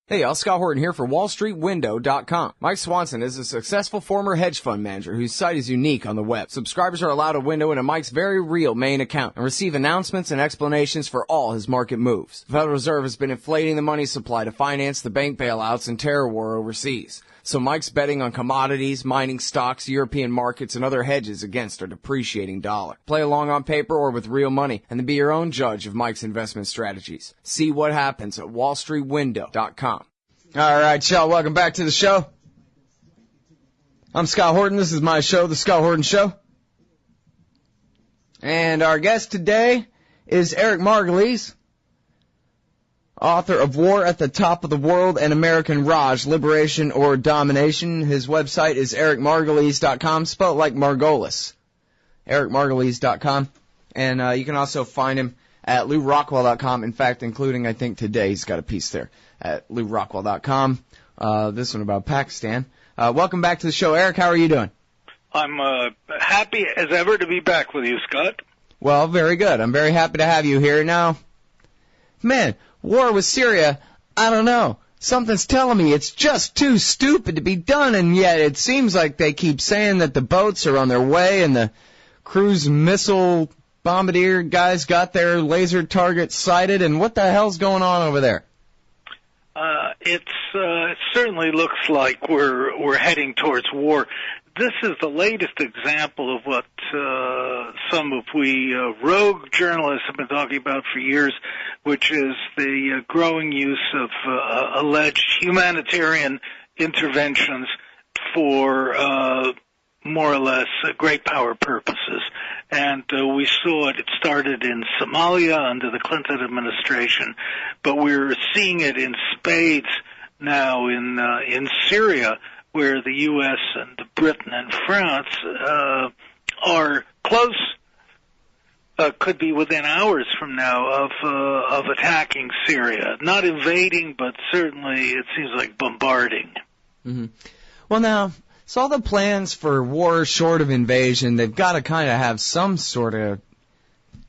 Hey, y'all, Scott Horton here for WallStreetWindow.com. Mike Swanson is a successful former hedge fund manager whose site is unique on the web. Subscribers are allowed a window into Mike's very real main account and receive announcements and explanations for all his market moves. The Federal Reserve has been inflating the money supply to finance the bank bailouts and terror war overseas. So Mike's betting on commodities, mining stocks, European markets, and other hedges against a depreciating dollar. Play along on paper or with real money, and then be your own judge of Mike's investment strategies. See what happens at WallStreetWindow.com. All right, y'all, welcome back to the show. I'm Scott Horton. This is my show, The Scott Horton Show. And our guest today is Eric Margolis, author of War at the Top of the World and American Raj, Liberation or Domination. His website is ericmargolis.com, spelled like Margolis. ericmargolis.com. And you can also find him at LouRockwell.com. In fact, including, I think, today, he's got a piece there at LouRockwell.com. This one about Pakistan. Welcome back to the show. Eric, how are you doing? I'm happy as ever to be back with you, Scott. Well, very good. I'm very happy to have you here. Now, man, war with Syria, I don't know. Something's telling me it's just too stupid to be done, and yet it seems like they keep saying that the boats are on their way and the cruise missile bombardier guys got their laser targets sighted, and what the hell's going on over there? It certainly looks like we're heading towards war. This is the latest example of what some of we rogue journalists have been talking about for years, which is the growing use of alleged humanitarian interventions for more or less great power purposes. And we saw it. It started in Somalia under the Clinton administration, but we're seeing it in spades now in Syria, where the U.S. and Britain and France are close, could be within hours from now of attacking Syria. Not invading, but certainly it seems like bombarding. Mm-hmm. Well, now, so all the plans for war short of invasion, they've got to kind of have some sort of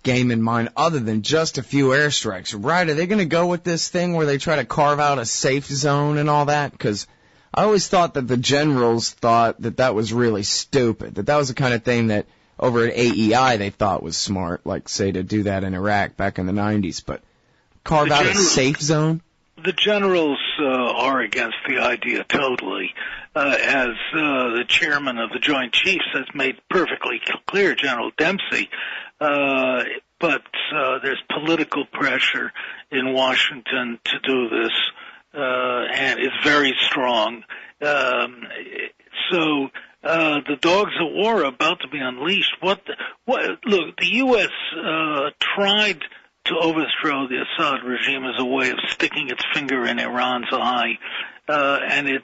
game in mind other than just a few airstrikes, right? Are they going to go with this thing where they try to carve out a safe zone and all that? Because I always thought that the generals thought that that was really stupid, that was the kind of thing that over at AEI they thought was smart, like, say, to do that in Iraq back in the 90s. But carve out a safe zone? The generals are against the idea totally. As the chairman of the Joint Chiefs has made perfectly clear, General Dempsey, but there's political pressure in Washington to do this, and it's very strong. So the dogs of war are about to be unleashed. Look, the U.S. tried to overthrow the Assad regime as a way of sticking its finger in Iran's eye, and it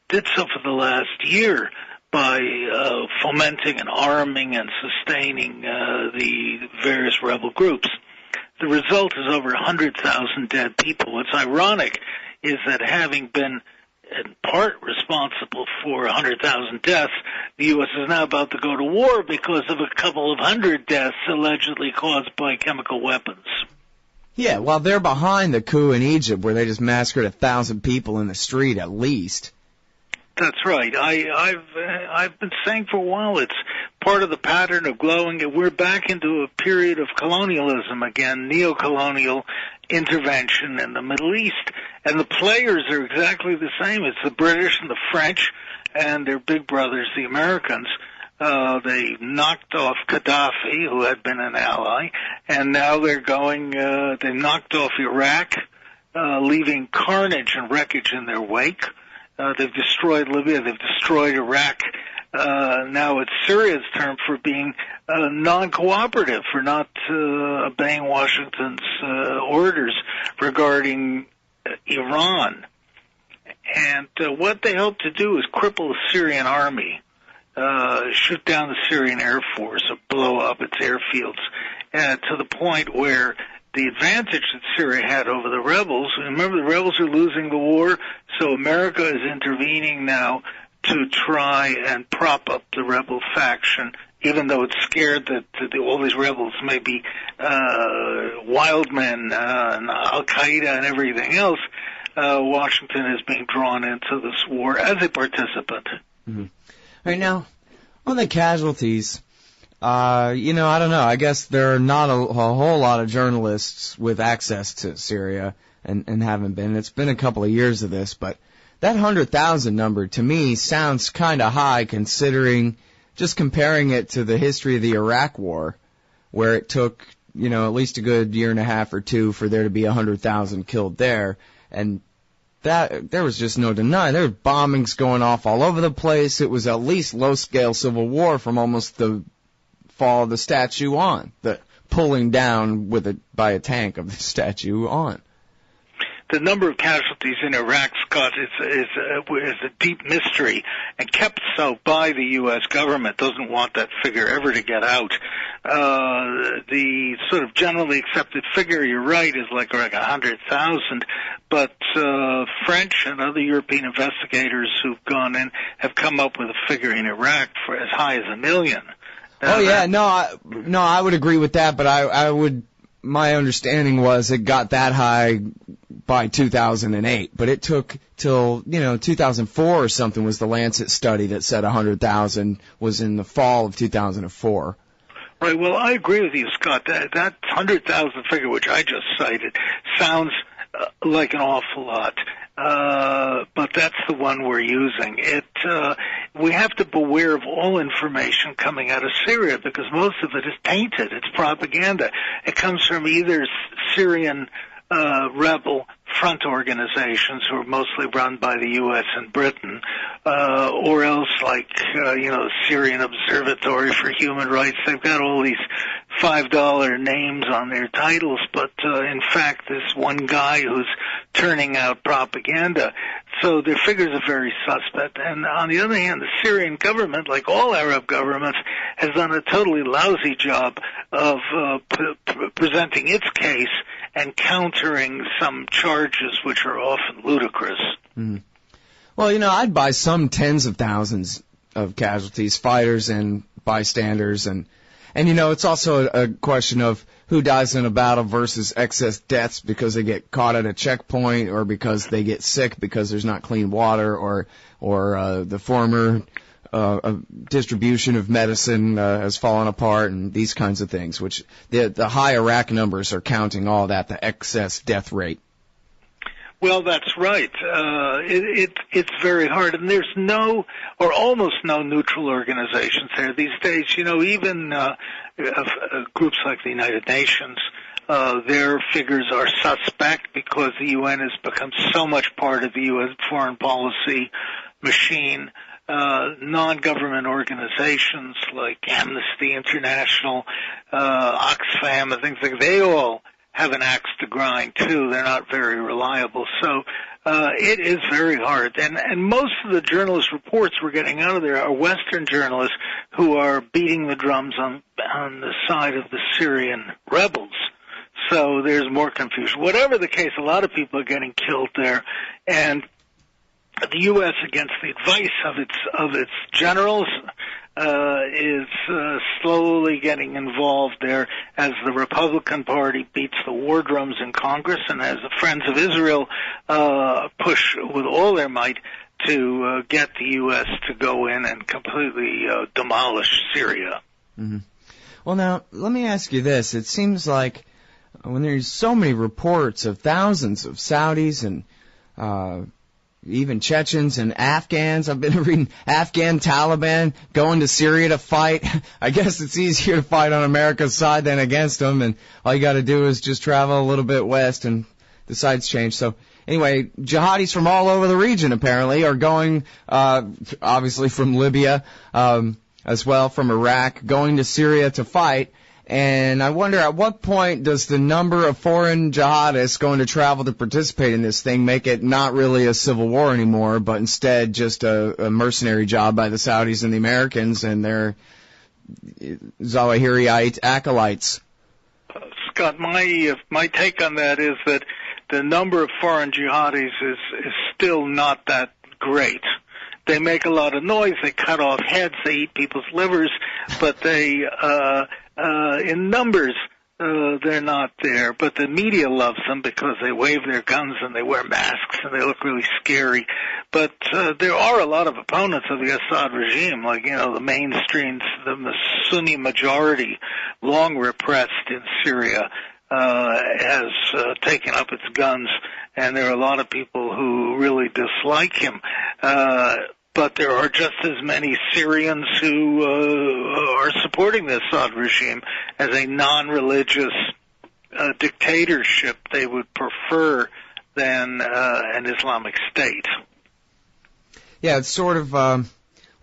did so for the last year by fomenting and arming and sustaining the various rebel groups. The result is over 100,000 dead people. What's ironic is that having been in part responsible for 100,000 deaths, the U.S. is now about to go to war because of a couple of hundred deaths allegedly caused by chemical weapons. Yeah, well, they're behind the coup in Egypt where they just massacred 1,000 people in the street at least. That's right. I've been saying for a while it's part of the pattern of glowing. We're back into a period of colonialism again, neo-colonial intervention in the Middle East. And the players are exactly the same. It's the British and the French and their big brothers, the Americans. They knocked off Gaddafi, who had been an ally, and now they knocked off Iraq, leaving carnage and wreckage in their wake. They've destroyed Libya. They've destroyed Iraq. Now it's Syria's turn for being non-cooperative, for not obeying Washington's orders regarding Iran. And what they hope to do is cripple the Syrian army, shoot down the Syrian Air Force, or blow up its airfields, to the point where the advantage that Syria had over the rebels, remember the rebels are losing the war, so America is intervening now to try and prop up the rebel faction, even though it's scared that all these rebels may be wild men and Al-Qaeda and everything else. Washington is being drawn into this war as a participant. Mm-hmm. Right now, on the casualties, I don't know. I guess there are not a whole lot of journalists with access to Syria and haven't been. It's been a couple of years of this, but that 100,000 number to me sounds kind of high considering just comparing it to the history of the Iraq War, where it took, at least a good year and a half or two for there to be 100,000 killed there. And that there was just no denying. There were bombings going off all over the place. It was at least low-scale civil war from almost the fall of the statue on, the pulling down by a tank of the statue on. The number of casualties in Iraq, Scott, is a deep mystery and kept so by the U.S. government. Doesn't want that figure ever to get out. The sort of generally accepted figure, you're right, is like 100,000. But French and other European investigators who've gone in have come up with a figure in Iraq for as high as 1 million. I would agree with that, but my understanding was it got that high by 2008, but it took till 2004 or something was the Lancet study that said 100,000 was in the fall of 2004. Right. Well, I agree with you, Scott. That 100,000 figure, which I just cited, sounds like an awful lot. But that's the one we're using. We have to beware of all information coming out of Syria because most of it is tainted. It's propaganda. It comes from either Syrian rebel front organizations who are mostly run by the U.S. and Britain, or else like, the Syrian Observatory for Human Rights. They've got all these $5 names on their titles, but in fact, this one guy who's turning out propaganda. So their figures are very suspect. And on the other hand, the Syrian government, like all Arab governments, has done a totally lousy job of presenting its case and countering some charges which are often ludicrous. Mm. Well, I'd buy some tens of thousands of casualties, fighters and bystanders, and it's also a question of who dies in a battle versus excess deaths because they get caught at a checkpoint or because they get sick because there's not clean water or the former distribution of medicine has fallen apart and these kinds of things, which the high Iraq numbers are counting all that, the excess death rate. Well, that's right. It's very hard, and there's no or almost no neutral organizations there these days. Even groups like the United Nations, their figures are suspect because the UN has become so much part of the U.S. foreign policy machine. Non-government organizations like Amnesty International, Oxfam, and things like that, they all have an axe to grind too. They're not very reliable. So it is very hard. And most of the journalist reports we're getting out of there are Western journalists who are beating the drums on the side of the Syrian rebels. So there's more confusion. Whatever the case, a lot of people are getting killed there, and the U.S., against the advice of its generals, is slowly getting involved there as the Republican Party beats the war drums in Congress and as the Friends of Israel push with all their might to get the U.S. to go in and completely demolish Syria. Mm-hmm. Well, now, let me ask you this. It seems like when there's so many reports of thousands of Saudis and even Chechens and Afghans. I've been reading Afghan Taliban going to Syria to fight. I guess it's easier to fight on America's side than against them, and all you got to do is just travel a little bit west and the sides change. So anyway, jihadis from all over the region apparently are going, obviously from Libya, as well from Iraq, going to Syria to fight. And I wonder at what point does the number of foreign jihadists going to travel to participate in this thing make it not really a civil war anymore, but instead just a mercenary job by the Saudis and the Americans and their Zawahiriite acolytes? Scott, my take on that is that the number of foreign jihadis is still not that great. They make a lot of noise, they cut off heads, they eat people's livers, but they in numbers, they're not there. But the media loves them because they wave their guns and they wear masks and they look really scary. But there are a lot of opponents of the Assad regime, like, the mainstream, the Sunni majority, long repressed in Syria, has taken up its guns, and there are a lot of people who really dislike him. But there are just as many Syrians who are supporting the Assad regime as a non-religious dictatorship they would prefer than an Islamic State. Yeah, it's sort of,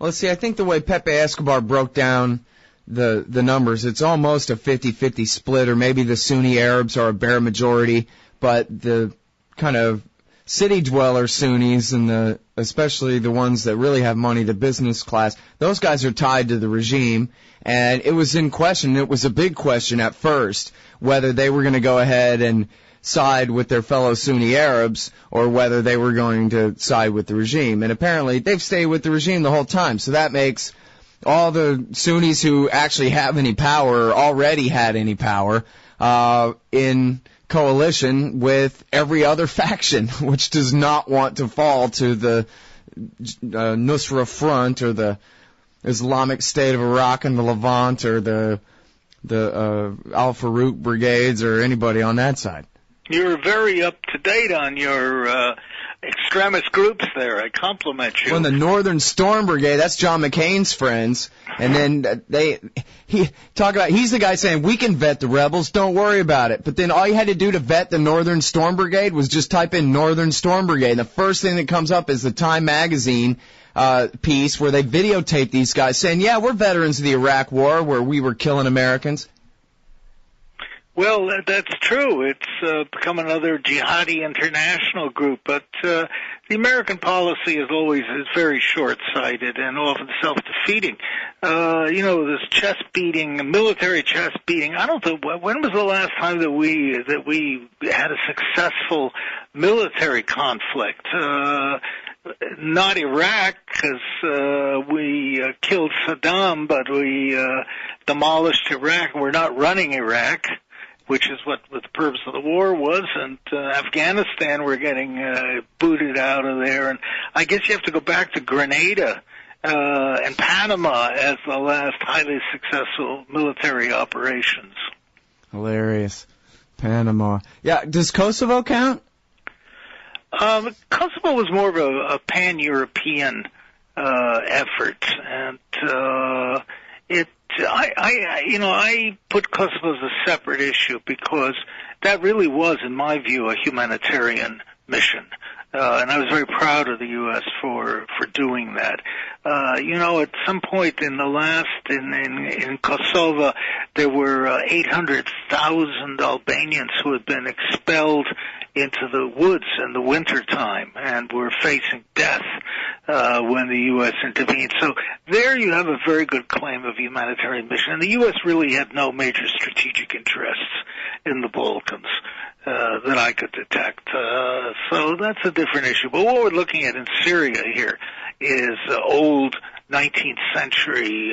let's see, I think the way Pepe Escobar broke down the numbers, it's almost a 50-50 split, or maybe the Sunni Arabs are a bare majority, but the kind of city dweller Sunnis and especially the ones that really have money, the business class, those guys are tied to the regime. And it was in question, it was a big question at first, whether they were going to go ahead and side with their fellow Sunni Arabs or whether they were going to side with the regime. And apparently they've stayed with the regime the whole time. So that makes all the Sunnis who actually have any power or already had any power in coalition with every other faction, which does not want to fall to the Nusra Front or the Islamic State of Iraq and the Levant or the Al-Farouq brigades or anybody on that side. You're very up to date on your extremist groups there. I compliment you. Well, the Northern Storm Brigade, that's John McCain's friends. And then he's the guy saying, we can vet the rebels, don't worry about it. But then all you had to do to vet the Northern Storm Brigade was just type in Northern Storm Brigade. And the first thing that comes up is the Time magazine piece where they videotape these guys saying, yeah, we're veterans of the Iraq War where we were killing Americans. Well, that's true. It's become another jihadi international group, but the American policy is very short-sighted and often self-defeating. This chest beating, military chest beating. I don't know, when was the last time that we had a successful military conflict? Not Iraq, because we killed Saddam, but we demolished Iraq. We're not running Iraq, which is what the purpose of the war was, and Afghanistan, we're getting booted out of there. And I guess you have to go back to Grenada and Panama as the last highly successful military operations. Hilarious. Panama. Yeah, does Kosovo count? Kosovo was more of a pan-European effort, and I put Kosovo as a separate issue because that really was, in my view, a humanitarian mission. And I was very proud of the U.S. for doing that. At some point in Kosovo, there were 800,000 Albanians who had been expelled into the woods in the wintertime and were facing death when the U.S. intervened. So there you have a very good claim of humanitarian mission. And the U.S. really had no major strategic interests in the Balkans that I could detect. So that's a different issue. But what we're looking at in Syria here is old 19th century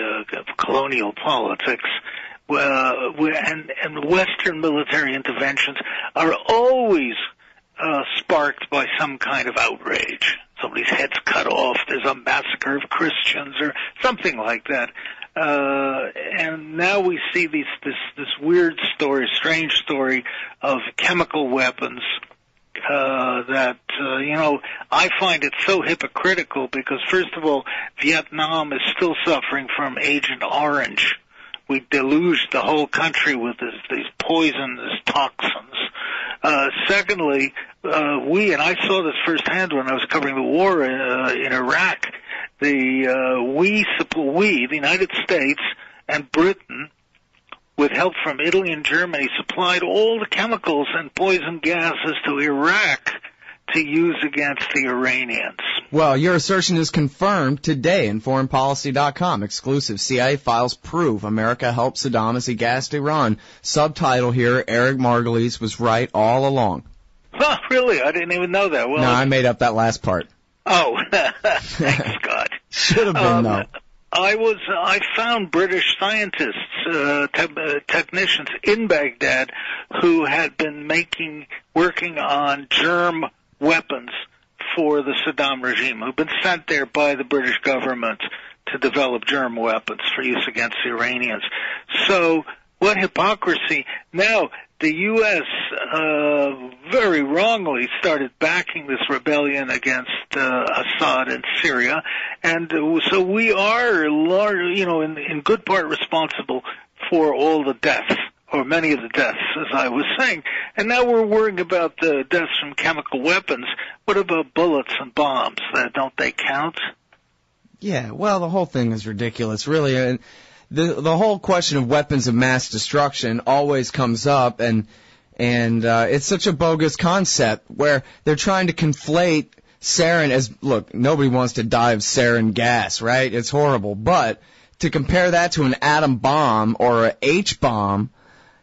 colonial politics. And Western military interventions are always sparked by some kind of outrage. Somebody's head's cut off, there's a massacre of Christians or something like that. And now we see this weird story, strange story of chemical weapons that I find it so hypocritical because, first of all, Vietnam is still suffering from Agent Orange. We deluged the whole country with these poisonous toxins. Secondly, and I saw this firsthand when I was covering the war in Iraq, the United States and Britain, with help from Italy and Germany, supplied all the chemicals and poison gases to Iraq to use against the Iranians. Well, your assertion is confirmed today in foreignpolicy.com. Exclusive CIA files prove America helped Saddam as he gassed Iran. Subtitle here, Eric Margolis was right all along. Oh, really? I didn't even know that. Well, no, I made up that last part. Oh, thanks, God. Should have been, though. I found British scientists, technicians in Baghdad who had been working on germ weapons for the Saddam regime, who've been sent there by the British government to develop germ weapons for use against the Iranians. So what hypocrisy. Now, the U.S. Very wrongly started backing this rebellion against Assad in Syria, and so we are, in good part responsible for all the deaths, or many of the deaths, as I was saying. And now we're worrying about the deaths from chemical weapons. What about bullets and bombs? Don't they count? Yeah, well, the whole thing is ridiculous, really. And the whole question of weapons of mass destruction always comes up, and it's such a bogus concept where they're trying to conflate sarin as, look, nobody wants to die of sarin gas, right? It's horrible. But to compare that to an atom bomb or a H-bomb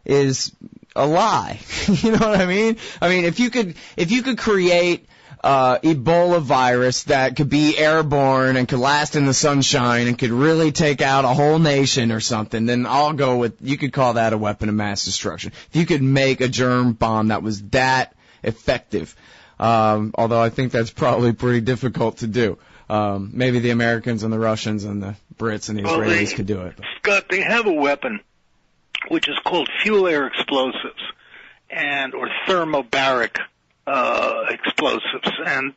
is a lie. You know what I mean? I mean, if you could create Ebola virus that could be airborne and could last in the sunshine and could really take out a whole nation or something, then I'll go with, you could call that a weapon of mass destruction. If you could make a germ bomb that was that effective, although I think that's probably pretty difficult to do. Maybe the Americans and the Russians and the Brits and the Israelis could do it. Scott, they have a weapon which is called fuel air explosives or thermobaric explosives, and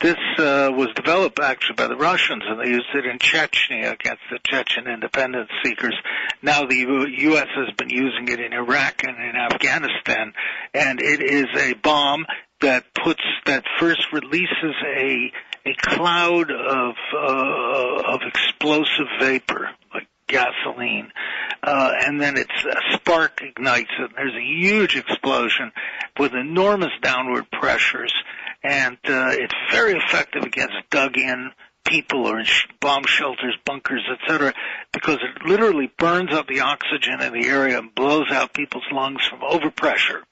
this was developed actually by the Russians, and they used it in Chechnya against the Chechen independence seekers. Now the U.S. has been using it in Iraq and in Afghanistan, and it is a bomb that first releases a cloud of explosive vapor, like gasoline, and then a spark ignites it. There's a huge explosion with enormous downward pressures, and it's very effective against dug-in people or in bomb shelters, bunkers, etc., because it literally burns up the oxygen in the area and blows out people's lungs from overpressure.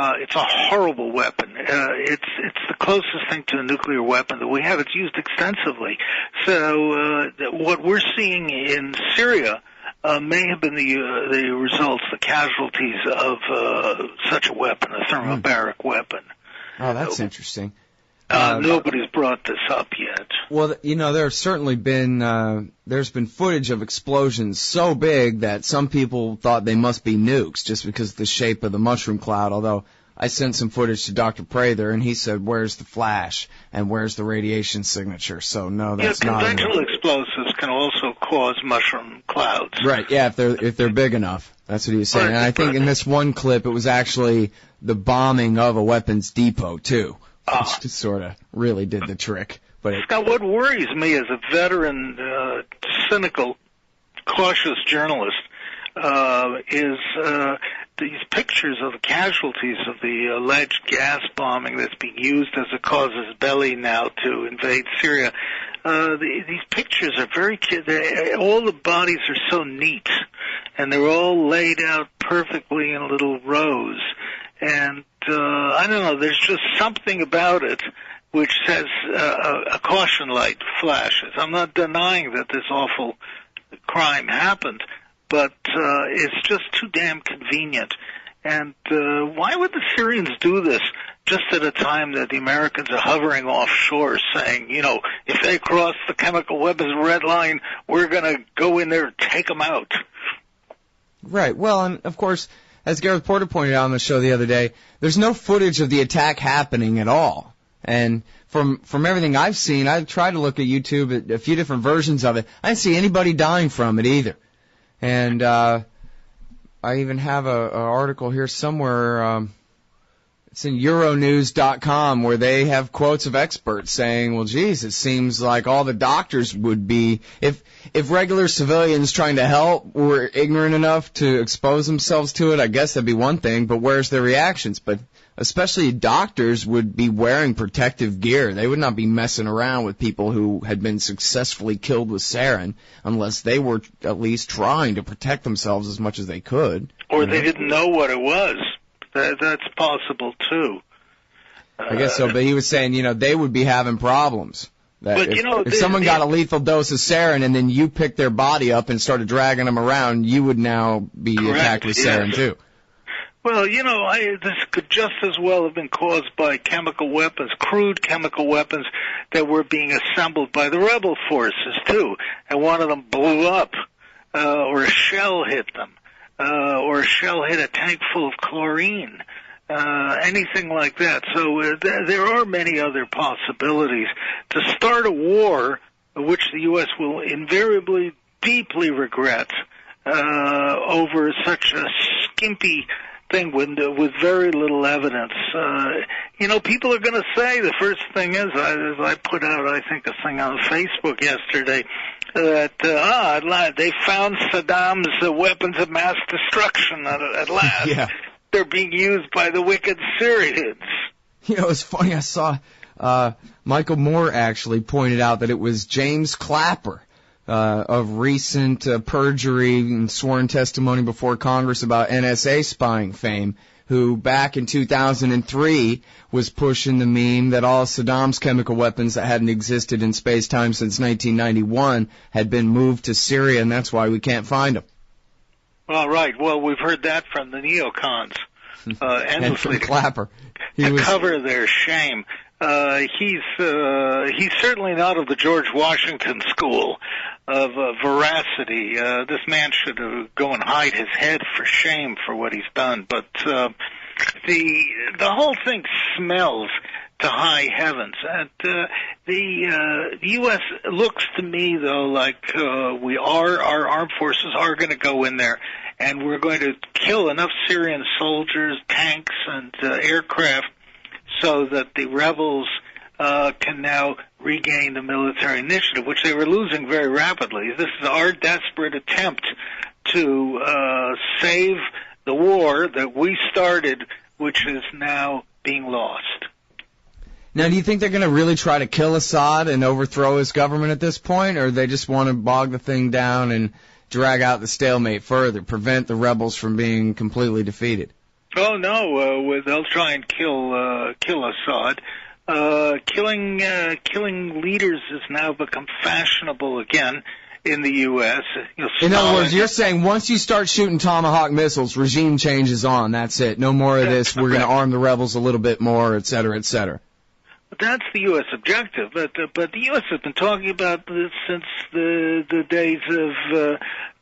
It's a horrible weapon. It's the closest thing to a nuclear weapon that we have. It's used extensively. So what we're seeing in Syria may have been the results, the casualties of such a weapon, a thermobaric weapon. Oh, that's interesting. Nobody's brought this up yet. Well, there's certainly been there's been footage of explosions so big that some people thought they must be nukes just because of the shape of the mushroom cloud, although I sent some footage to Dr. Prather, and he said, where's the flash and where's the radiation signature? So, no, that's not... Conventional explosives can also cause mushroom clouds. Right, yeah, if they're big enough. That's what he was saying. And I think in this one clip, it was actually the bombing of a weapons depot, too. Which just sort of really did the trick. But Scott, what worries me as a veteran, cynical, cautious journalist is these pictures of the casualties of the alleged gas bombing that's being used as a casus belli now to invade Syria. These pictures are all the bodies are so neat, and they're all laid out perfectly in little rows. And I don't know, there's just something about it which says a caution light flashes. I'm not denying that this awful crime happened, but it's just too damn convenient. And why would the Syrians do this just at a time that the Americans are hovering offshore saying, if they cross the chemical weapons red line, we're going to go in there and take them out? Right. Well, and of course, as Gareth Porter pointed out on the show the other day, there's no footage of the attack happening at all. And from everything I've seen, I've tried to look at YouTube at a few different versions of it. I didn't see anybody dying from it either. And I even have an article here somewhere. It's in Euronews.com where they have quotes of experts saying, well, geez, it seems like all the doctors would be, if regular civilians trying to help were ignorant enough to expose themselves to it, I guess that'd be one thing, but where's their reactions? But especially doctors would be wearing protective gear. They would not be messing around with people who had been successfully killed with sarin unless they were at least trying to protect themselves as much as they could. Or they didn't know what it was. That's possible, too. I guess so, but he was saying, they would be having problems. That if someone got a lethal dose of sarin and then you picked their body up and started dragging them around, you would now be attacked with sarin too. Well, this could just as well have been caused by chemical weapons, crude chemical weapons that were being assembled by the rebel forces too, and one of them blew up, or a shell hit them, or a shell hit a tank full of chlorine. Anything like that. So there are many other possibilities. To start a war, which the U.S. will invariably deeply regret, over such a skimpy thing with very little evidence. People are going to say, the first thing is, as I put out, I think, a thing on Facebook yesterday, that they found Saddam's weapons of mass destruction at last. Yeah. They're being used by the wicked Syrians. It's funny, I saw Michael Moore actually pointed out that it was James Clapper of recent perjury and sworn testimony before Congress about NSA spying fame, who back in 2003 was pushing the meme that all Saddam's chemical weapons that hadn't existed in space-time since 1991 had been moved to Syria, and that's why we can't find them. All right. Well, we've heard that from the neocons endlessly. And from Clapper. Cover their shame. He's certainly not of the George Washington school of veracity. This man should go and hide his head for shame for what he's done. But the whole thing smells to high heavens. And the U.S. looks to me, though, like our armed forces are going to go in there, and we're going to kill enough Syrian soldiers, tanks, and aircraft so that the rebels can now regain the military initiative, which they were losing very rapidly. This is our desperate attempt to save the war that we started, which is now being lost. Now, do you think they're going to really try to kill Assad and overthrow his government at this point, or they just want to bog the thing down and drag out the stalemate further, prevent the rebels from being completely defeated? Oh, no. They'll try and kill Assad. Killing leaders has now become fashionable again in the U.S. In other words, you're saying once you start shooting Tomahawk missiles, regime change is on. That's it. No more of this. We're going to arm the rebels a little bit more, et cetera, et cetera. That's the U.S. objective, but the U.S. has been talking about this since the days of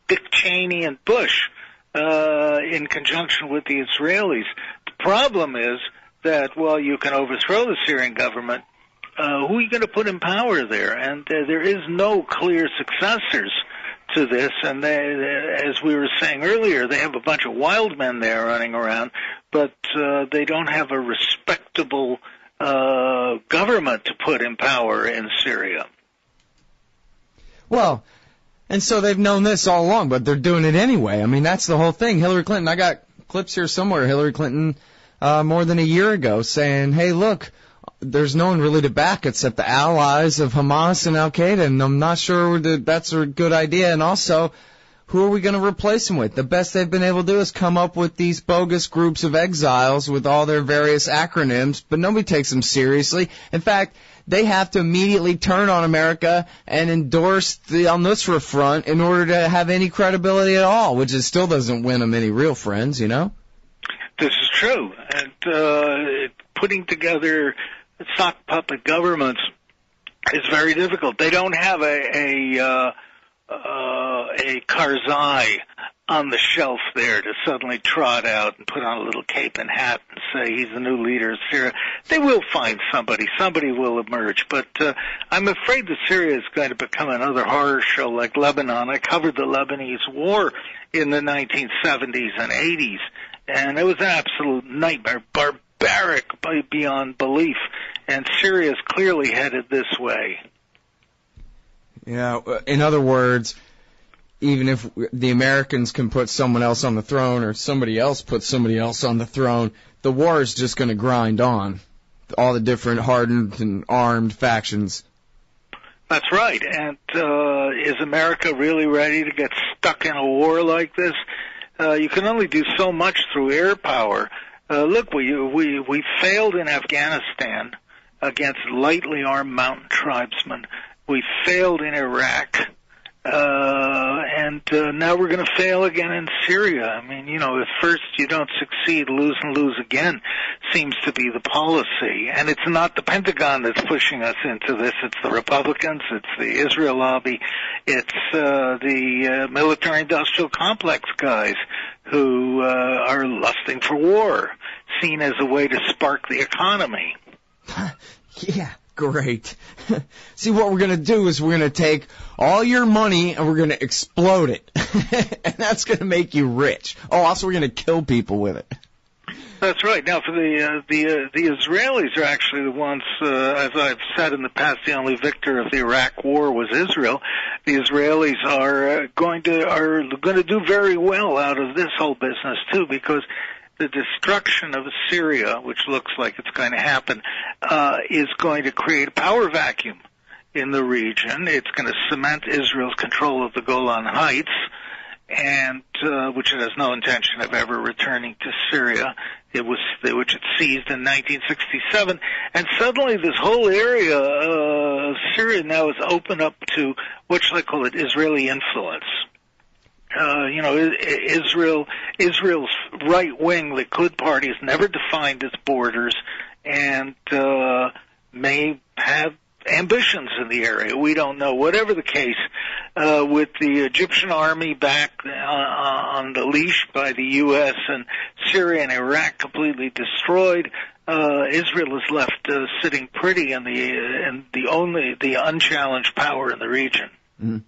Dick Cheney and Bush in conjunction with the Israelis. The problem is that while you can overthrow the Syrian government, who are you going to put in power there? And there is no clear successors to this, and as we were saying earlier, they have a bunch of wild men there running around, but they don't have a respectable government to put in power in Syria. Well, and so they've known this all along, but they're doing it anyway. I mean, that's the whole thing. Hillary Clinton, I got clips here somewhere, Hillary Clinton more than a year ago saying, hey, look, there's no one really to back except the allies of Hamas and Al-Qaeda, and I'm not sure that that's a good idea. And also, who are we going to replace them with? The best they've been able to do is come up with these bogus groups of exiles with all their various acronyms, but nobody takes them seriously. In fact, they have to immediately turn on America and endorse the al-Nusra Front in order to have any credibility at all, which it still doesn't win them any real friends, you know? This is true. And putting together sock puppet governments is very difficult. They don't have a Karzai on the shelf there to suddenly trot out and put on a little cape and hat and say he's the new leader of Syria. They will find somebody. Somebody will emerge. But I'm afraid that Syria is going to become another horror show like Lebanon. I covered the Lebanese war in the 1970s and 80s, and it was an absolute nightmare, barbaric beyond belief. And Syria is clearly headed this way. Yeah, in other words, even if the Americans can put someone else on the throne or somebody else puts somebody else on the throne, the war is just going to grind on. All the different hardened and armed factions. That's right. And is America really ready to get stuck in a war like this? You can only do so much through air power. Look, we failed in Afghanistan. against lightly armed mountain tribesmen. We failed in Iraq, and now we're going to fail again in Syria. I mean, if first you don't succeed, lose and lose again seems to be the policy. And it's not the Pentagon that's pushing us into this. It's the Republicans. It's the Israel lobby. It's the military-industrial complex guys who are lusting for war, seen as a way to spark the economy. Yeah. Great. See, what we're going to do is we're going to take all your money and we're going to explode it. And that's going to make you rich. Oh, also we're going to kill people with it. That's right. Now, for the Israelis are actually the ones, as I've said in the past, the only victor of the Iraq War was Israel. The Israelis are going to do very well out of this whole business too, because the destruction of Syria, which looks like it's going to happen, is going to create a power vacuum in the region. It's going to cement Israel's control of the Golan Heights, and which it has no intention of ever returning to Syria, which it seized in 1967. And suddenly this whole area of Syria now is open up to what shall I call it, Israeli influence. Israel's right wing, the Likud party, has never defined its borders and may have ambitions in the area. We don't know. Whatever the case, with the Egyptian army back on the leash by the U.S. and Syria and Iraq completely destroyed, Israel is left sitting pretty and the unchallenged power in the region. Mm.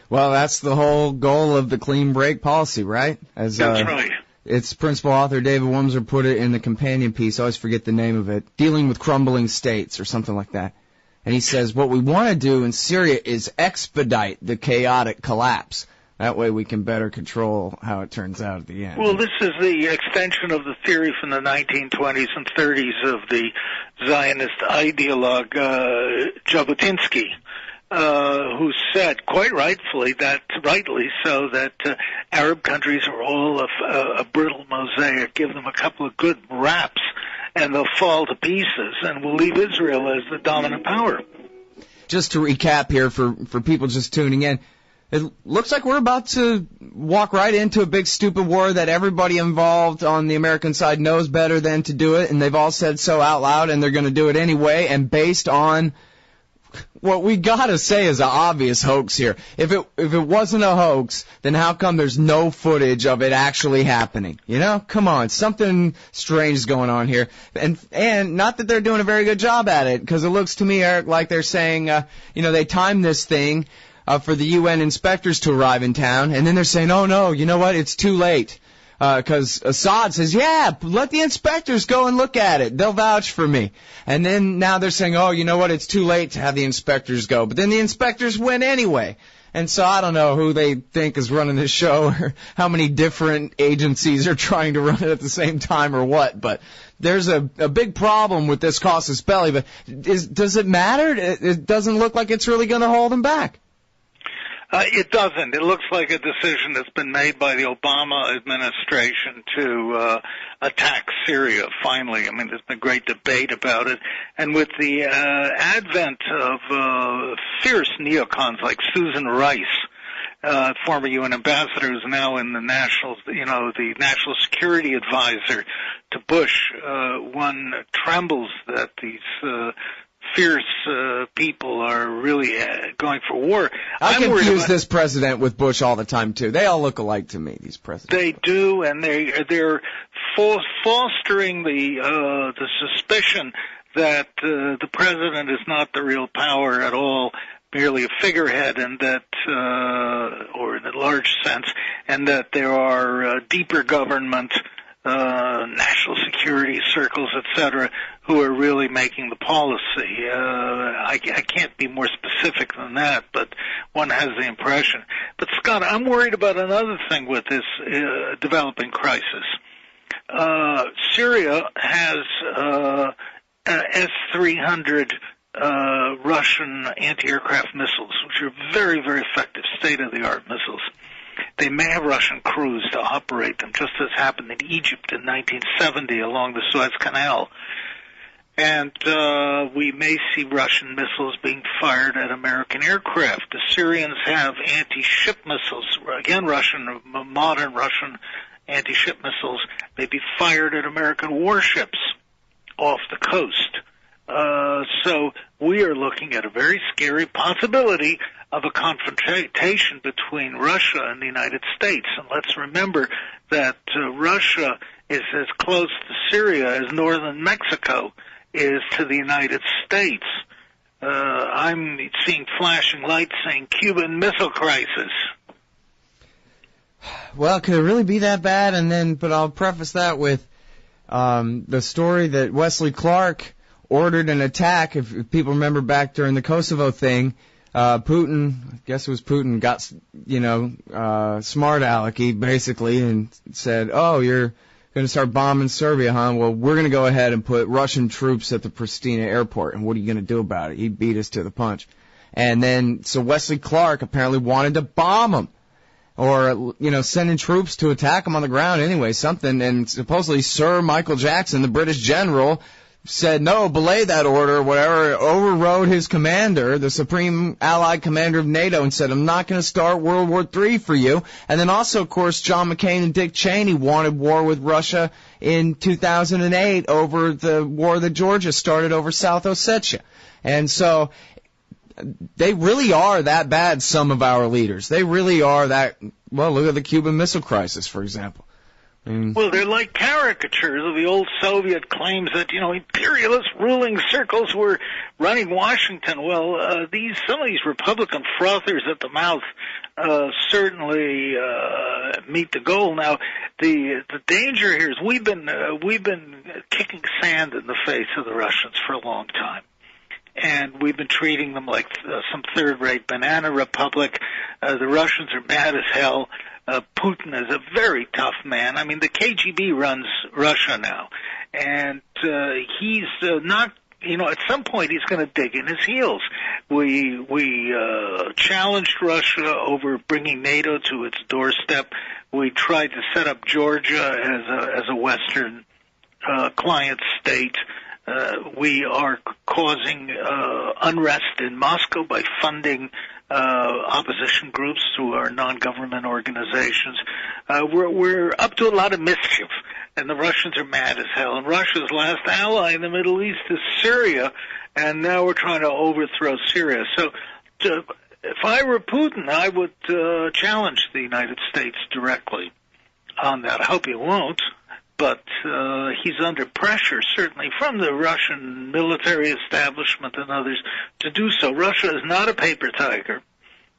Well, that's the whole goal of the clean break policy, right? That's right. Its principal author, David Wimser, put it in the companion piece. I always forget the name of it. Dealing with Crumbling States or something like that. And he says, what we want to do in Syria is expedite the chaotic collapse. That way we can better control how it turns out at the end. Well, this is the extension of the theory from the 1920s and 30s of the Zionist ideologue Jabotinsky, who said, quite rightly so, that Arab countries are all a brittle mosaic. Give them a couple of good raps, and they'll fall to pieces, and we'll leave Israel as the dominant power. Just to recap here for people just tuning in, it looks like we're about to walk right into a big stupid war that everybody involved on the American side knows better than to do it, and they've all said so out loud, and they're going to do it anyway, and based on what we gotta say is an obvious hoax here. If it wasn't a hoax, then how come there's no footage of it actually happening? Come on, something strange is going on here. And not that they're doing a very good job at it, because it looks to me, Eric, like they're saying, they timed this thing for the UN inspectors to arrive in town, and then they're saying, oh no, you know what, it's too late. Because Assad says, yeah, let the inspectors go and look at it. They'll vouch for me. And then now they're saying, oh, you know what, it's too late to have the inspectors go. But then the inspectors went anyway. And so I don't know who they think is running this show or how many different agencies are trying to run it at the same time or what. But there's a big problem with this casus belli. But does it matter? It doesn't look like it's really going to hold them back. It doesn't. It looks like a decision that's been made by the Obama administration to attack Syria, finally. I mean, there's been great debate about it. And with the advent of fierce neocons like Susan Rice, former UN ambassador who's now in the the national security advisor to Bush, one trembles that these fierce people are really going for war. I confuse this president with Bush all the time, too. They all look alike to me, these presidents. They do, and they're fostering the suspicion that the president is not the real power at all, merely a figurehead, and that, or in a large sense, and that there are deeper government, national security circles, etc., who are really making the policy. I can't be more specific than that, but one has the impression. But Scott, I'm worried about another thing with this developing crisis. Syria has S-300 Russian anti-aircraft missiles, which are very, very effective, state-of-the-art missiles. They may have Russian crews to operate them, just as happened in Egypt in 1970 along the Suez Canal. And we may see Russian missiles being fired at American aircraft. The Syrians have anti-ship missiles, again modern Russian anti-ship missiles may be fired at American warships off the coast. So we are looking at a very scary possibility of a confrontation between Russia and the United States. And let's remember that Russia is as close to Syria as northern Mexico is to the United States. I'm seeing flashing lights saying Cuban Missile Crisis. Well, could it really be that bad? But I'll preface that with the story that Wesley Clark ordered an attack. If people remember back during the Kosovo thing, Putin, I guess it was Putin, got, smart alecky basically and said, oh, you're going to start bombing Serbia, huh? Well, we're going to go ahead and put Russian troops at the Pristina airport, and what are you going to do about it? He beat us to the punch. And then, so Wesley Clark apparently wanted to bomb him, or, sending troops to attack him on the ground anyway, something, and supposedly Sir Michael Jackson, the British general, said no, belay that order or whatever, overrode his commander, the supreme allied commander of NATO, and said, I'm not going to start World War III for you. And then also, of course, John McCain and Dick Cheney wanted war with Russia in 2008 over the war that Georgia started over South Ossetia. And so they really are that bad, some of our leaders. They really are that, well, look at the Cuban Missile Crisis, for example. Well, they're like caricatures of the old Soviet claims that, imperialist ruling circles were running Washington. Well, some of these Republican frothers at the mouth certainly meet the goal. Now, the danger here is we've been kicking sand in the face of the Russians for a long time. And we've been treating them like some third-rate banana republic. The Russians are mad as hell. Putin is a very tough man. I mean, the KGB runs Russia now. And he's not, at some point he's going to dig in his heels. We challenged Russia over bringing NATO to its doorstep. We tried to set up Georgia as a Western client state. We are causing unrest in Moscow by funding opposition groups through our non-government organizations. We're up to a lot of mischief, and the Russians are mad as hell. And Russia's last ally in the Middle East is Syria, and now we're trying to overthrow Syria. So if I were Putin, I would challenge the United States directly on that. I hope he won't. But he's under pressure, certainly, from the Russian military establishment and others to do so. Russia is not a paper tiger,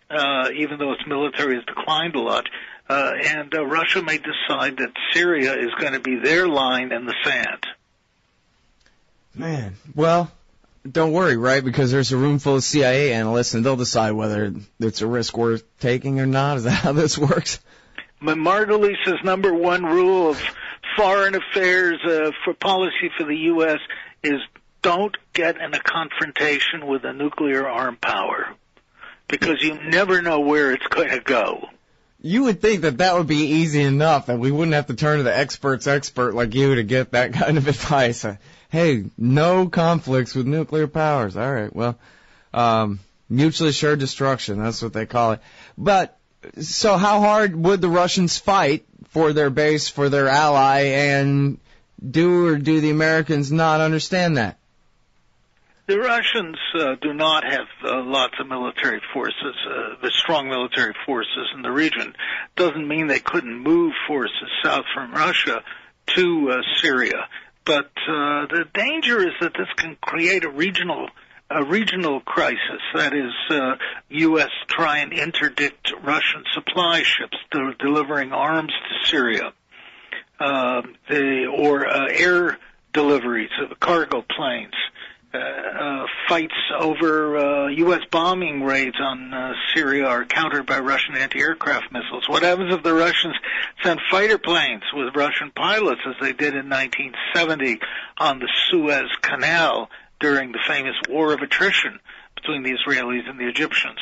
even though its military has declined a lot. And Russia may decide that Syria is going to be their line in the sand. Man, well, don't worry, right? Because there's a room full of CIA analysts, and they'll decide whether it's a risk worth taking or not. Is that how this works? Margolis' number one rule of foreign affairs for policy for the U.S. is don't get in a confrontation with a nuclear armed power, because you never know where it's going to go. You would think that would be easy enough, and we wouldn't have to turn to the expert like you to get that kind of advice. Hey, no conflicts with nuclear powers. All right, well, mutually assured destruction, that's what they call it. But so how hard would the Russians fight for their base, for their ally, and do the Americans not understand that? The Russians do not have lots of military forces, strong military forces in the region. Doesn't mean they couldn't move forces south from Russia to Syria. But the danger is that this can create a regional crisis. That is, U.S. try and interdict Russian supply ships delivering arms to Syria, or air deliveries of cargo planes. Fights over U.S. bombing raids on Syria are countered by Russian anti-aircraft missiles. What happens if the Russians send fighter planes with Russian pilots, as they did in 1970 on the Suez Canal during the famous war of attrition between the Israelis and the Egyptians?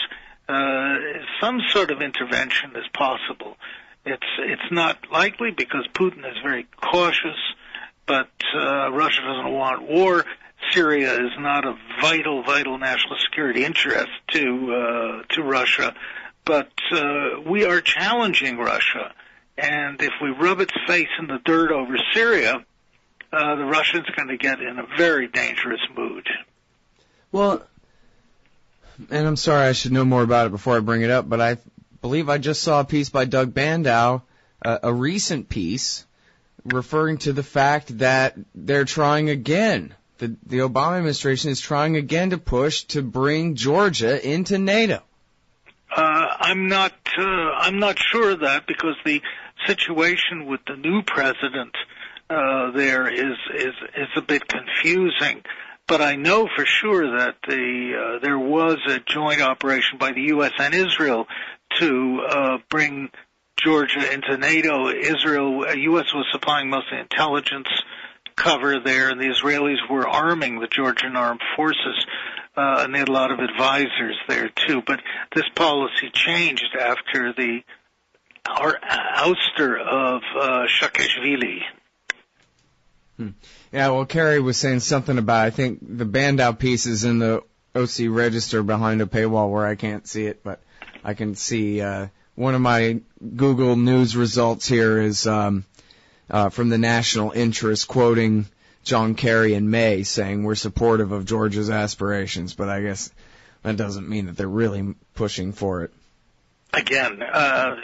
Some sort of intervention is possible. It's not likely because Putin is very cautious, but Russia doesn't want war. Syria is not a vital national security interest to Russia, but we are challenging Russia. And if we rub its face in the dirt over Syria, the Russians are going to get in a very dangerous mood. Well, and I'm sorry, I should know more about it before I bring it up, but I believe I just saw a piece by Doug Bandow, a recent piece, referring to the fact that they're trying again. The Obama administration is trying again to push to bring Georgia into NATO. I'm not sure of that, because the situation with the new president there is a bit confusing. But I know for sure that there was a joint operation by the U.S. and Israel to bring Georgia into NATO. U.S. was supplying most of the intelligence cover there, and the Israelis were arming the Georgian armed forces, and they had a lot of advisors there too. But this policy changed after the ouster of Saakashvili. Yeah, well, Kerry was saying something about, I think the Bandow piece is in the OC Register behind a paywall where I can't see it, but I can see one of my Google News results here is from the National Interest, quoting John Kerry in May, saying we're supportive of Georgia's aspirations, but I guess that doesn't mean that they're really pushing for it. Again, I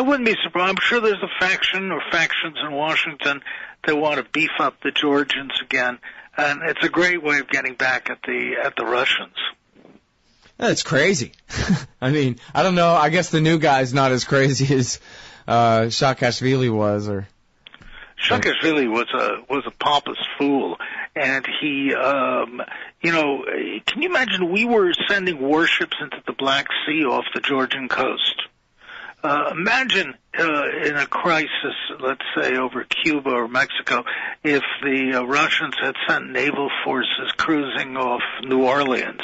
wouldn't be surprised. I'm sure there's a faction or factions in Washington that want to beef up the Georgians again, and it's a great way of getting back at the Russians. That's crazy. I mean, I don't know. I guess the new guy's not as crazy as Saakashvili was, or Saakashvili was a pompous fool, and he, can you imagine? We were sending warships into the Black Sea off the Georgian coast. Imagine in a crisis, let's say over Cuba or Mexico, if the Russians had sent naval forces cruising off New Orleans.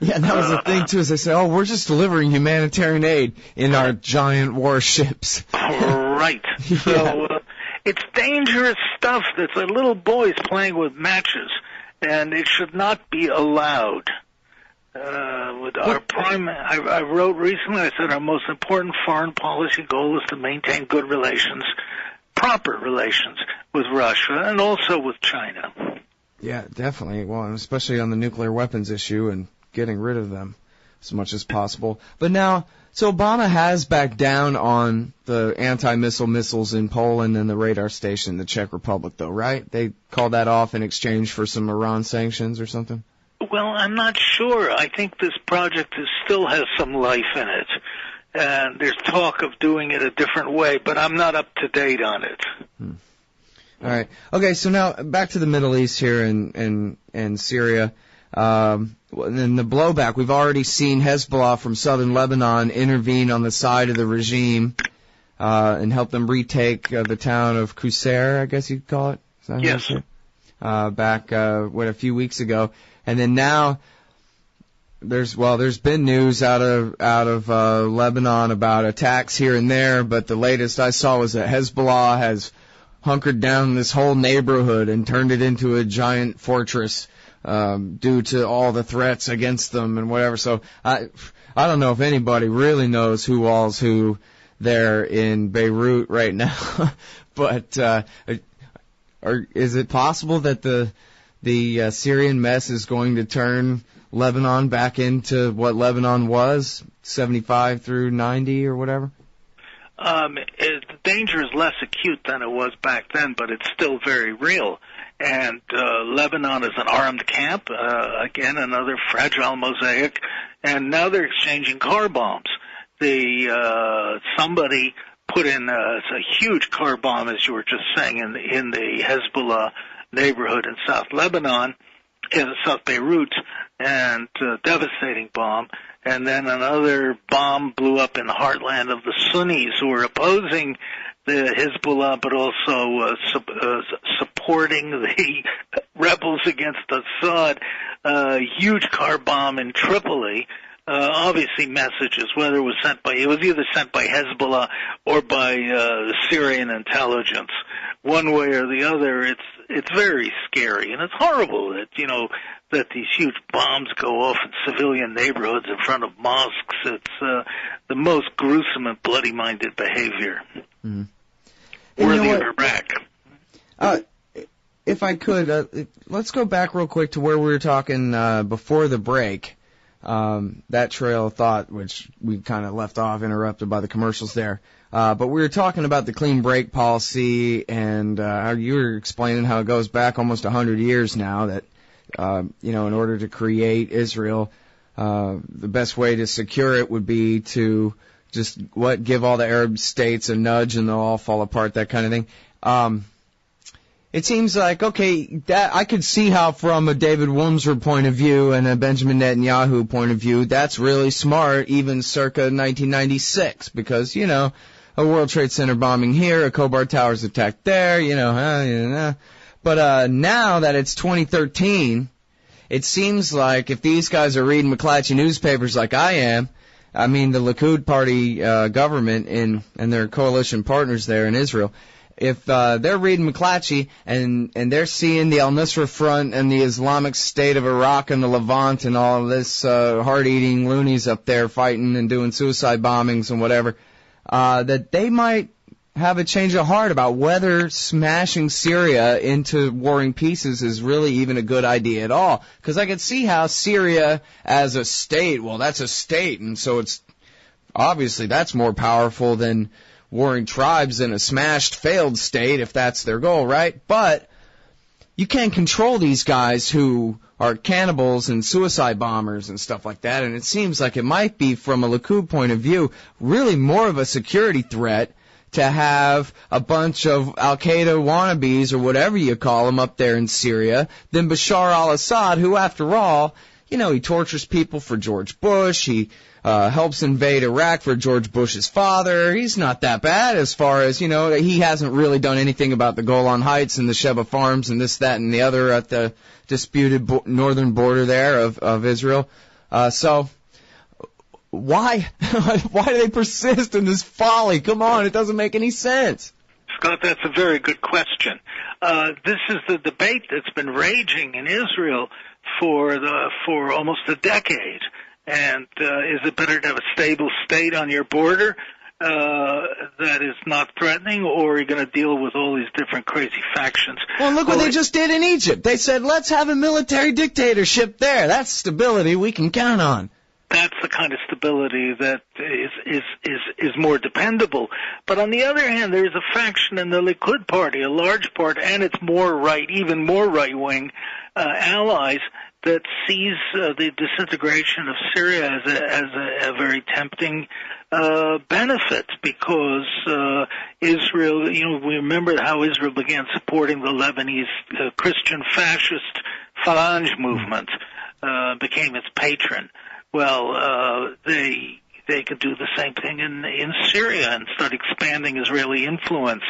Yeah, and that was the thing, too, is they said, we're just delivering humanitarian aid in our giant warships. Right. Yeah. So it's dangerous stuff. That's like little boys playing with matches, and it should not be allowed. I wrote recently, I said our most important foreign policy goal is to maintain good relations, proper relations with Russia and also with China. Yeah, definitely. Well, especially on the nuclear weapons issue and getting rid of them as much as possible. But now, so Obama has backed down on the anti-missile missiles in Poland and the radar station in the Czech Republic, though, right? They called that off in exchange for some Iran sanctions or something? Well, I'm not sure. I think this project still has some life in it, and there's talk of doing it a different way, but I'm not up to date on it. All right. Okay, so now back to the Middle East here in Syria. And the blowback, we've already seen Hezbollah from southern Lebanon intervene on the side of the regime and help them retake the town of Qusair, I guess you'd call it. Is that yes. Back a few weeks ago. And then now there's been news out of Lebanon about attacks here and there, but the latest I saw was that Hezbollah has hunkered down this whole neighborhood and turned it into a giant fortress due to all the threats against them and whatever. So I don't know if anybody really knows who all's who there in Beirut right now, but is it possible that the Syrian mess is going to turn Lebanon back into what Lebanon was, 75 through 90 or whatever? The danger is less acute than it was back then, but it's still very real. And Lebanon is an armed camp, again, another fragile mosaic. And now they're exchanging car bombs. Somebody put in a huge car bomb, as you were just saying, in the Hezbollah neighborhood in South Lebanon, in South Beirut, and a devastating bomb. And then another bomb blew up in the heartland of the Sunnis, who were opposing the Hezbollah, but also supporting the rebels against Assad. Huge car bomb in Tripoli. Obviously messages, whether it was either sent by Hezbollah or by the Syrian intelligence, one way or the other. It's very scary, and it's horrible that that these huge bombs go off in civilian neighborhoods in front of mosques. It's the most gruesome and bloody-minded behavior. Mm-hmm. Worthy of Iraq. If I could, let's go back real quick to where we were talking before the break. That trail of thought, which we kind of left off, interrupted by the commercials there. But we were talking about the clean break policy, and how you were explaining how it goes back almost 100 years now, that, in order to create Israel, the best way to secure it would be to just, give all the Arab states a nudge and they'll all fall apart, that kind of thing. It seems like, okay, that I could see how from a David Wimser point of view and a Benjamin Netanyahu point of view, that's really smart, even circa 1996, because, a World Trade Center bombing here, a Khobar Towers attack there, But now that it's 2013, it seems like if these guys are reading McClatchy newspapers like I am, I mean the Likud party government and their coalition partners there in Israel, if they're reading McClatchy and they're seeing the al-Nusra Front and the Islamic State of Iraq and the Levant and all of this heart-eating loonies up there fighting and doing suicide bombings and whatever, that they might have a change of heart about whether smashing Syria into warring pieces is really even a good idea at all. Because I could see how Syria as a state, well, that's a state, and so it's obviously that's more powerful than warring tribes in a smashed, failed state, if that's their goal, right? But you can't control these guys who are cannibals and suicide bombers and stuff like that, and it seems like it might be, from a Likud point of view, really more of a security threat to have a bunch of al-Qaeda wannabes, or whatever you call them, up there in Syria than Bashar al-Assad, who, after all, he tortures people for George Bush, he helps invade Iraq for George Bush's father. He's not that bad as far as, he hasn't really done anything about the Golan Heights and the Sheba Farms and this, that, and the other at the disputed northern border there of Israel. So why do they persist in this folly? Come on, it doesn't make any sense. Scott, that's a very good question. This is the debate that's been raging in Israel for almost a decade. And is it better to have a stable state on your border that is not threatening, or are you going to deal with all these different crazy factions? Well, look what they just did in Egypt. They said, let's have a military dictatorship there. That's stability we can count on. That's the kind of stability that is more dependable. But on the other hand, there's a faction in the Likud party, a large part, and it's more right, even more right-wing allies, that sees the disintegration of Syria as a very tempting benefit, because Israel, we remember how Israel began supporting the Lebanese Christian fascist Falange movement, became its patron. Well, they could do the same thing in Syria and start expanding Israeli influence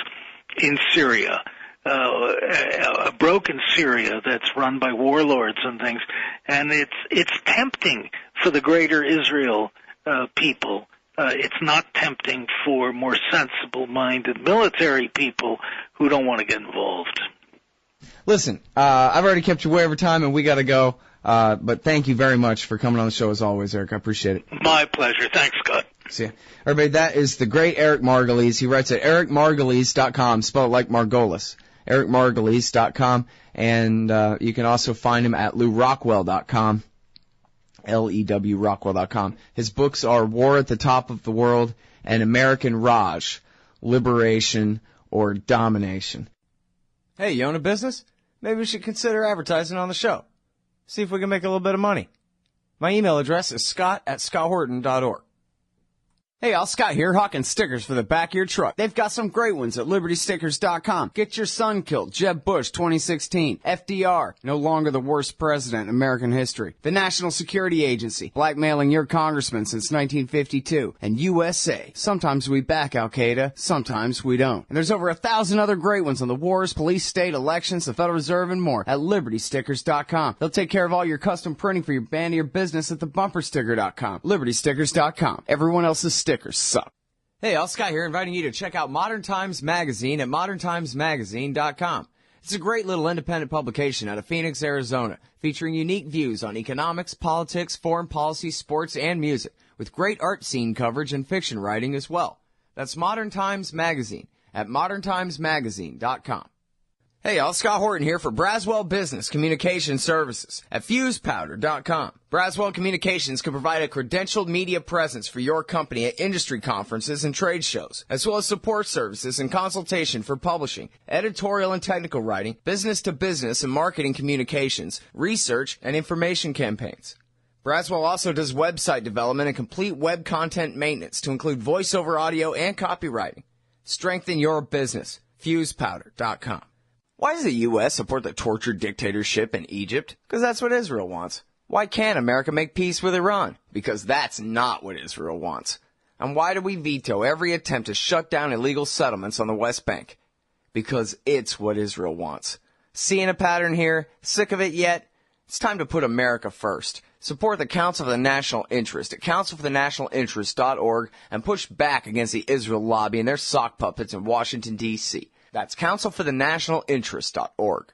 in Syria. A broken Syria that's run by warlords and things, and it's tempting for the greater Israel people. It's not tempting for more sensible-minded military people who don't want to get involved. Listen, I've already kept you way over time, and we got to go. But thank you very much for coming on the show as always, Eric. I appreciate it. My pleasure. Thanks, Scott. See ya. Everybody, that is the great Eric Margolis. He writes at ericmargolis.com, spelled like Margolis. ericmargolis.com, and you can also find him at lewrockwell.com, L-E-W Rockwell.com. His books are War at the Top of the World and American Raj, Liberation or Domination. Hey, you own a business? Maybe we should consider advertising on the show. See if we can make a little bit of money. My email address is scott@scotthorton.org. Hey, all, Scott here, hawking stickers for the back of your truck. They've got some great ones at libertystickers.com. Get your son killed, Jeb Bush 2016. FDR, no longer the worst president in American history. The National Security Agency, blackmailing your congressman since 1952. And USA, sometimes we back Al-Qaeda, sometimes we don't. And there's over 1,000 other great ones on the wars, police, state, elections, the Federal Reserve, and more at libertystickers.com. They'll take care of all your custom printing for your band or your business at thebumpersticker.com. libertystickers.com. Everyone else's stickers suck. Hey, all, Scott here, inviting you to check out Modern Times Magazine at moderntimesmagazine.com. It's a great little independent publication out of Phoenix, Arizona, featuring unique views on economics, politics, foreign policy, sports, and music, with great art scene coverage and fiction writing as well. That's Modern Times Magazine at moderntimesmagazine.com. Hey, y'all, Scott Horton here for Braswell Business Communication Services at fusepowder.com. Braswell Communications can provide a credentialed media presence for your company at industry conferences and trade shows, as well as support services and consultation for publishing, editorial and technical writing, business-to-business and marketing communications, research, and information campaigns. Braswell also does website development and complete web content maintenance to include voiceover audio and copywriting. Strengthen your business. fusepowder.com. Why does the U.S. support the tortured dictatorship in Egypt? Because that's what Israel wants. Why can't America make peace with Iran? Because that's not what Israel wants. And why do we veto every attempt to shut down illegal settlements on the West Bank? Because it's what Israel wants. Seeing a pattern here? Sick of it yet? It's time to put America first. Support the Council for the National Interest at councilforthenationalinterest.org and push back against the Israel lobby and their sock puppets in Washington, D.C. That's councilforthenationalinterest.org.